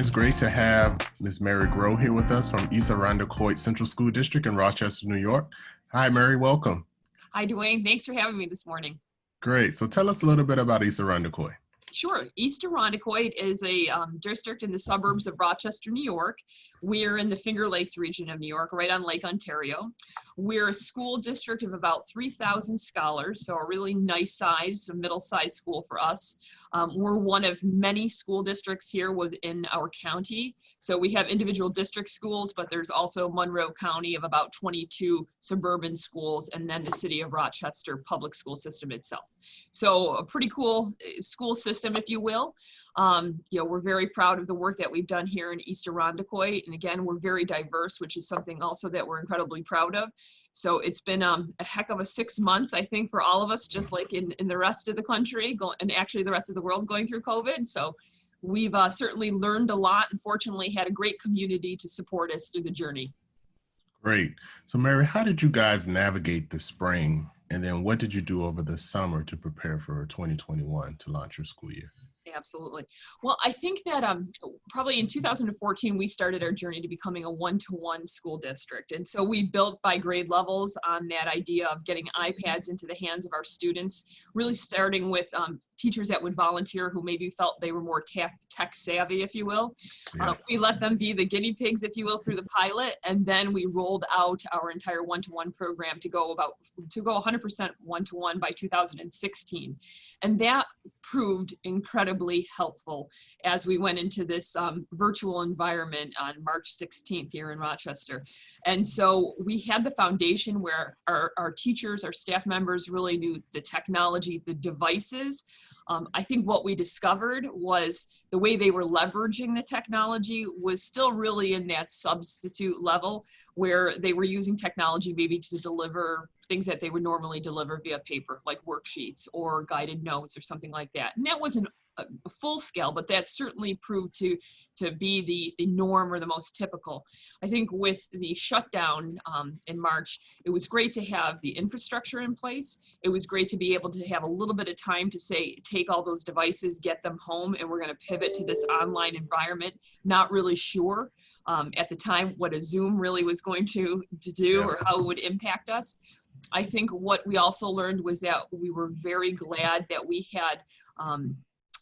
It's great to have Ms. Mary Groh here with us from East Irondequoit Central School District in Rochester, New York. Hi, Mary, welcome. Hi, Dwayne. Thanks for having me this morning. Great. So tell us a little bit about East Irondequoit. Sure. East Irondequoit is a district in the suburbs of Rochester, New York. We're in the Finger Lakes region of New York, right on Lake Ontario. We're a school district of about 3,000 scholars, so a really nice size, a middle-sized school for us. We're one of many school districts here within our county. So we have individual district schools, but there's also Monroe County of about 22 suburban schools, and then the city of Rochester public school system itself. So a pretty cool school system, if you will. We're very proud of the work that we've done here in East Irondequoit. And again, we're very diverse, which is something also that we're incredibly proud of. So it's been a heck of a 6 months, I think, for all of us, just like in the rest of the country, and actually the rest of the world going through COVID. So we've certainly learned a lot and fortunately had a great community to support us through the journey. Great. So Mary, how did you guys navigate the spring? And then what did you do over the summer to prepare for 2021 to launch your school year? Absolutely. Well, I think that probably in 2014, we started our journey to becoming a one-to-one school district. And so we built by grade levels on that idea of getting iPads into the hands of our students, really starting with teachers that would volunteer who maybe felt they were more tech savvy, if you will. Yeah. We let them be the guinea pigs, if you will, through the pilot. And then we rolled out our entire one-to-one program to go 100% one-to-one by 2016. And that proved incredibly helpful as we went into this virtual environment on March 16th here in Rochester. And so we had the foundation where our teachers, our staff members really knew the technology, the devices. I think what we discovered was the way they were leveraging the technology was still really in that substitute level where they were using technology maybe to deliver things that they would normally deliver via paper, like worksheets or guided notes or something like that. And that wasn't a full scale, but that certainly proved to be the norm or the most typical. I think with the shutdown in March, it was great to have the infrastructure in place. It was great to be able to have a little bit of time to say, take all those devices, get them home, and we're going to pivot to this online environment. Not really sure at the time what a Zoom really was going to do or how it would impact us. I think what we also learned was that we were very glad that we had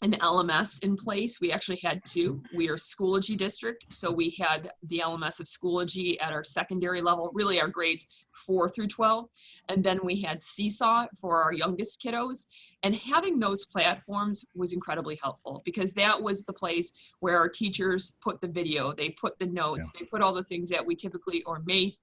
an LMS in place. We actually had two. We are a Schoology district, so we had the LMS of Schoology at our secondary level, really our grades 4 through 12. And then we had Seesaw for our youngest kiddos. And having those platforms was incredibly helpful because that was the place where our teachers put the video, they put the notes, they put all the things that we typically or may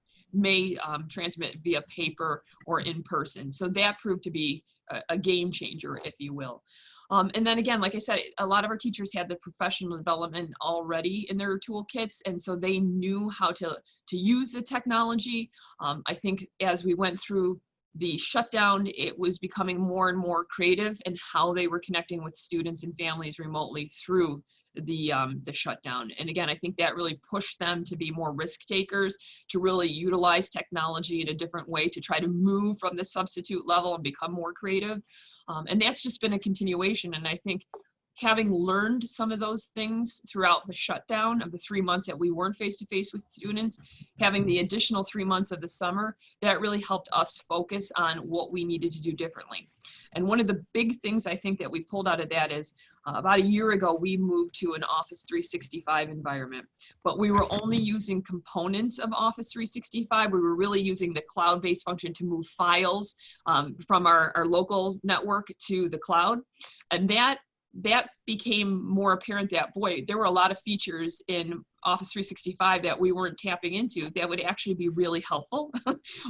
transmit via paper or in person. So that proved to be a game changer, if you will. And then again, like I said, a lot of our teachers had the professional development already in their toolkits, and so they knew how to use the technology. I think as we went through the shutdown, it was becoming more and more creative in how they were connecting with students and families remotely through the shutdown. And again, I think that really pushed them to be more risk takers, to really utilize technology in a different way, to try to move from the substitute level and become more creative. And that's just been a continuation. And I think having learned some of those things throughout the shutdown of the 3 months that we weren't face-to-face with students, having the additional 3 months of the summer, that really helped us focus on what we needed to do differently. And one of the big things I think that we pulled out of that is about a year ago, we moved to an Office 365 environment, but we were only using components of Office 365. We were really using the cloud-based function to move files from our local network to the cloud. And that became more apparent that, boy, there were a lot of features in Office 365 that we weren't tapping into that would actually be really helpful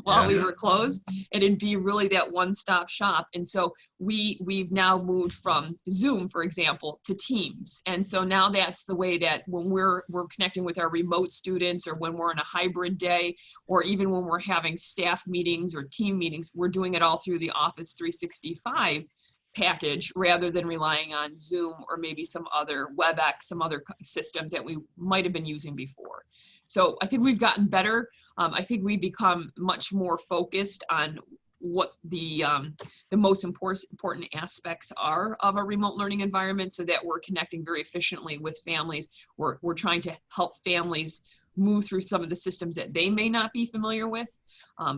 while we were closed, and it'd be really that one-stop shop. And so we've now moved from Zoom, for example, to Teams. And so now that's the way that when we're connecting with our remote students, or when we're in a hybrid day, or even when we're having staff meetings or team meetings, we're doing it all through the Office 365 package rather than relying on Zoom or maybe some other WebEx, some other systems that we might have been using before. So I think we've gotten better. I think we've become much more focused on what the most important aspects are of a remote learning environment, so that we're connecting very efficiently with families. We're trying to help families move through some of the systems that they may not be familiar with.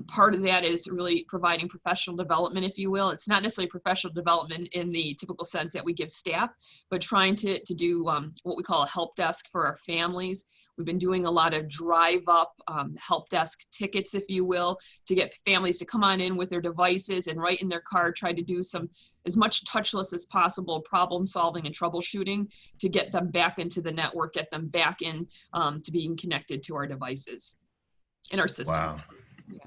Part of that is really providing professional development, if you will. It's not necessarily professional development in the typical sense that we give staff, but trying to do what we call a help desk for our families. We've been doing a lot of drive-up help desk tickets, if you will, to get families to come on in with their devices and write in their card, try to do as much touchless as possible problem solving and troubleshooting to get them back into the network, get them back in to being connected to our devices in our system. Wow. Yeah.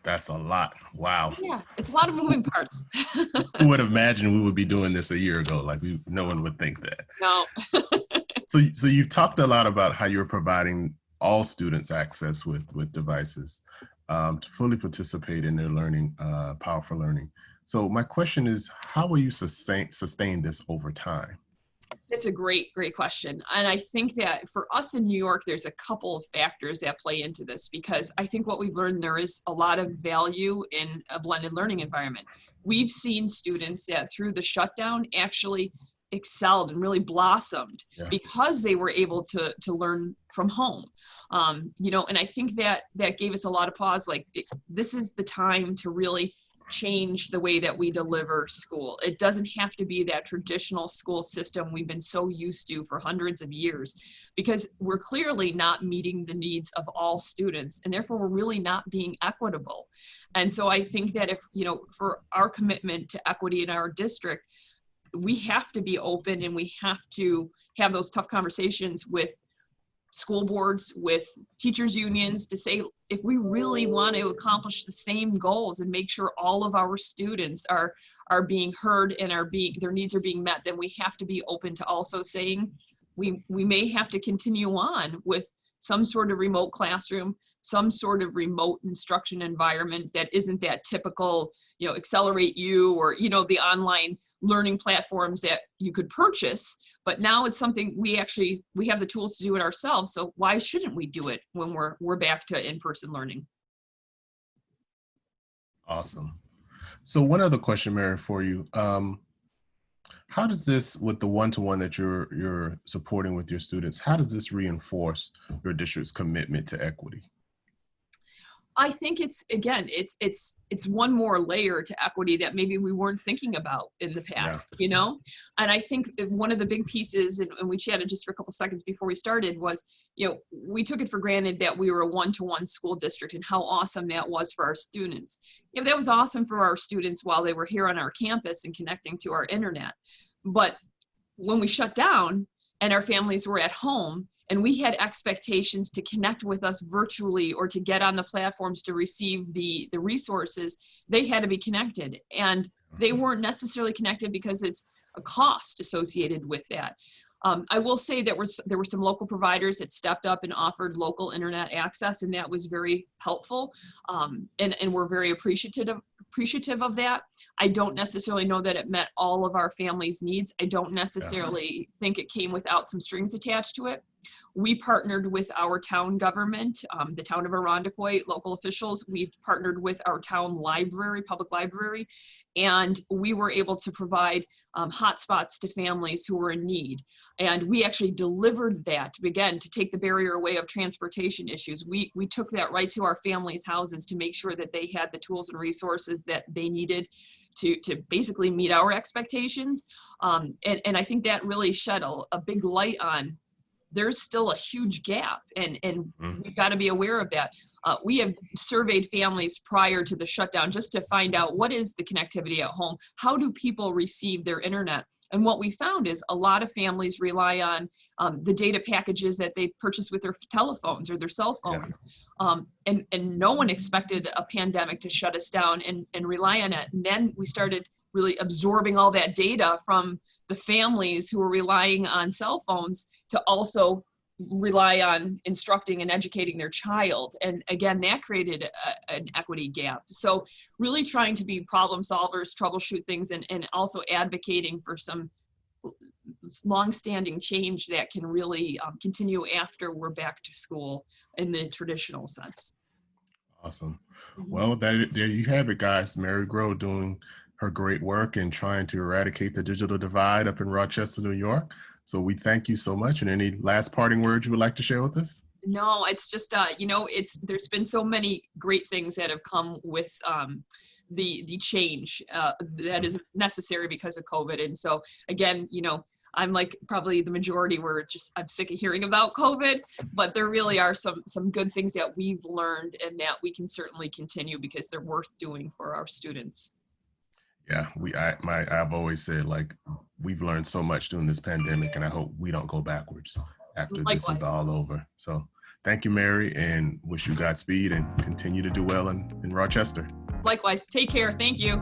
That's a lot. Wow. Yeah, it's a lot of moving parts. Who would imagine we would be doing this a year ago? Like no one would think that. No. So you've talked a lot about how you're providing all students access with devices to fully participate in their learning, powerful learning. So my question is, how will you sustain this over time? That's a great question. And I think that for us in New York, there's a couple of factors that play into this, because I think what we've learned, there is a lot of value in a blended learning environment. We've seen students that through the shutdown actually excelled and really blossomed because they were able to learn from home. And I think that gave us a lot of pause, like this is the time to really change the way that we deliver school. It doesn't have to be that traditional school system we've been so used to for hundreds of years, because we're clearly not meeting the needs of all students, and therefore we're really not being equitable. And so I think that if, for our commitment to equity in our district, we have to be open and we have to have those tough conversations with school boards, with teachers unions, to say, if we really want to accomplish the same goals and make sure all of our students are being heard and their needs are being met, then we have to be open to also saying we may have to continue on with some sort of remote classroom, some sort of remote instruction environment that isn't that typical, Accelerate U or, the online learning platforms that you could purchase. But now it's something we have the tools to do it ourselves. So why shouldn't we do it when we're back to in-person learning? Awesome. So one other question, Mary, for you. How does this, with the one-to-one that you're supporting with your students, how does this reinforce your district's commitment to equity? I think it's one more layer to equity that maybe we weren't thinking about in the past, And I think one of the big pieces, and we chatted just for a couple seconds before we started, was, we took it for granted that we were a one-to-one school district and how awesome that was for our students. That was awesome for our students while they were here on our campus and connecting to our internet. But when we shut down and our families were at home, and we had expectations to connect with us virtually or to get on the platforms to receive the resources, they had to be connected. And they weren't necessarily connected because it's a cost associated with that. I will say that there were some local providers that stepped up and offered local internet access, and that was very helpful. And we're very appreciative of that. I don't necessarily know that it met all of our families' needs. I don't necessarily think it came without some strings attached to it. We partnered with our town government, the town of Irondequoit, local officials. We've partnered with our town library, public library, and we were able to provide hotspots to families who were in need. And we actually delivered that, again, to take the barrier away of transportation issues. We took that right to our families' houses to make sure that they had the tools and resources that they needed to basically meet our expectations. And I think that really shed a big light on there's still a huge gap, and we've got to be aware of that. We have surveyed families prior to the shutdown just to find out what is the connectivity at home, how do people receive their internet, and what we found is a lot of families rely on the data packages that they purchase with their telephones or their cell phones. And no one expected a pandemic to shut us down and rely on it. And then we started really absorbing all that data from the families who were relying on cell phones to also rely on instructing and educating their child. And again, that created an equity gap. So really trying to be problem solvers, troubleshoot things, and also advocating for some longstanding change that can really continue after we're back to school in the traditional sense. Awesome. Mhm. Well, there you have it, guys. Mary Grow doing her great work and trying to eradicate the digital divide up in Rochester, New York. So we thank you so much. And any last parting words you would like to share with us? No, it's just there's been so many great things that have come with the change that is necessary because of COVID. And so again, I'm like probably the majority where I'm sick of hearing about COVID, but there really are some good things that we've learned and that we can certainly continue because they're worth doing for our students. Yeah, I've always said, like, we've learned so much during this pandemic, and I hope we don't go backwards after this Likewise. is all over. So thank you, Mary, and wish you Godspeed and continue to do well in Rochester. Likewise. Take care. Thank you.